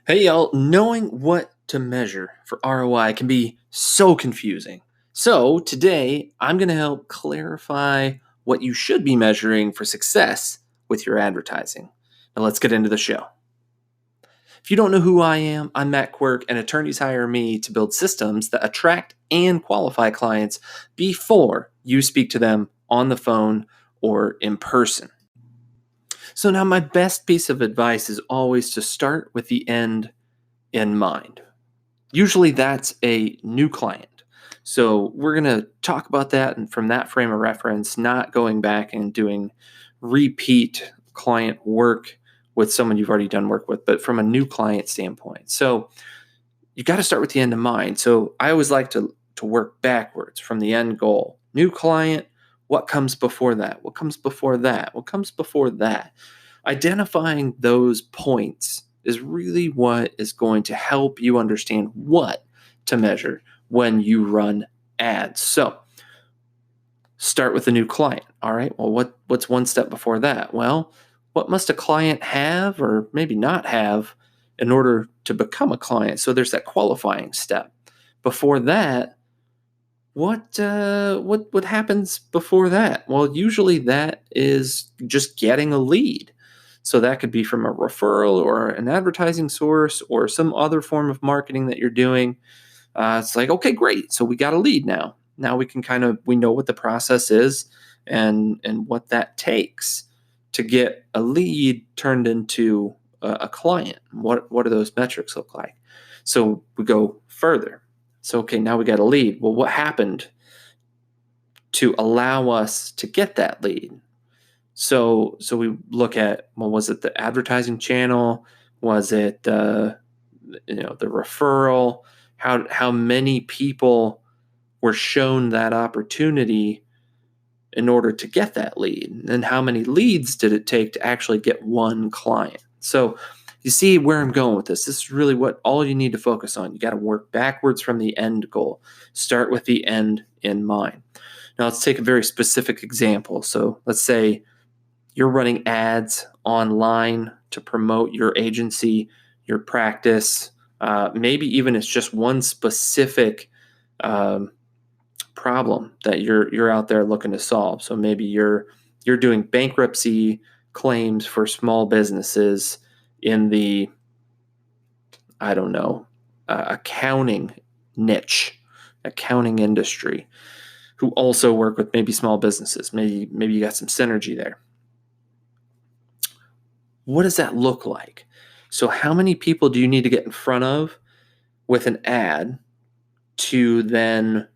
Hey y'all, knowing what to measure for ROI can be so confusing. So today I'm going to help clarify what you should be measuring for success with your advertising. Now let's get into the show. If you don't know who I am, I'm Matt Quirk, and attorneys hire me to build systems that attract and qualify clients before you speak to them on the phone or in person. So now my best piece of advice is always to start with the end in mind. Usually that's a new client. So we're going to talk about that and from that frame of reference, not going back and doing repeat client work with someone you've already done work with, but from a new client standpoint. So you got to start with the end in mind. So I always like to work backwards from the end goal. New client, what comes before that? What comes before that? What comes before that? Identifying those points is really what is going to help you understand what to measure when you run ads. So start with a new client. All right. Well, what's one step before that? Well, what must a client have or maybe not have in order to become a client? So there's that qualifying step. Before that, what happens before that? Well, usually that is just getting a lead. So that could be from a referral or an advertising source or some other form of marketing that you're doing. It's like, okay, great. So we got a lead now. Now we can we know what the process is and what that takes to get a lead turned into a client. What do those metrics look like? So we go further. So, okay, now we got a lead. Well, what happened to allow us to get that lead? So we look at, well, was it the advertising channel? Was it the referral? How many people were shown that opportunity in order to get that lead? And how many leads did it take to actually get one client? So you see where I'm going with this. This is really what all you need to focus on. You got to work backwards from the end goal. Start with the end in mind. Now let's take a very specific example. So let's say you're running ads online to promote your agency, your practice. Maybe even it's just one specific problem that you're out there looking to solve. So maybe you're doing bankruptcy claims for small businesses in the, I don't know, accounting niche, accounting industry, who also work with maybe small businesses. Maybe you got some synergy there. What does that look like? So how many people do you need to get in front of with an ad to then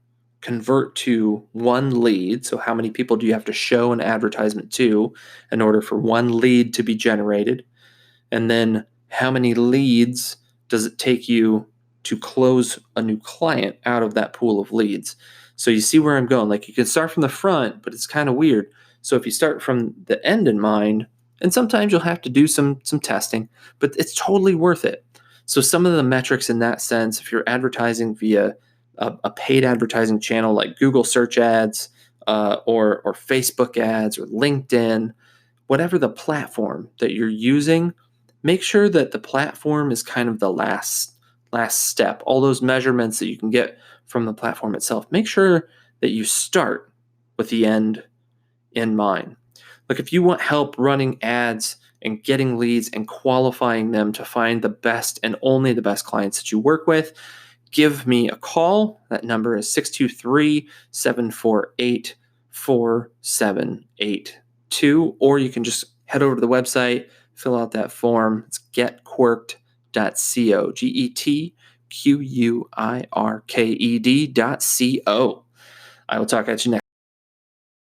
convert to one lead? So how many people do you have to show an advertisement to in order for one lead to be generated? And then how many leads does it take you to close a new client out of that pool of leads? So you see where I'm going. Like, you can start from the front, but it's kind of weird. So if you start from the end in mind, and sometimes you'll have to do some testing, but it's totally worth it. So some of the metrics in that sense, if you're advertising via a paid advertising channel like Google search ads or Facebook ads or LinkedIn, whatever the platform that you're using, make sure that the platform is kind of the last step. All those measurements that you can get from the platform itself, make sure that you start with the end in mind. Look, if you want help running ads and getting leads and qualifying them to find the best and only the best clients that you work with, give me a call. That number is 623-748-4782. Or you can just head over to the website, fill out that form. It's getquirked.co, GETQUIRKED.co. I will talk at you next.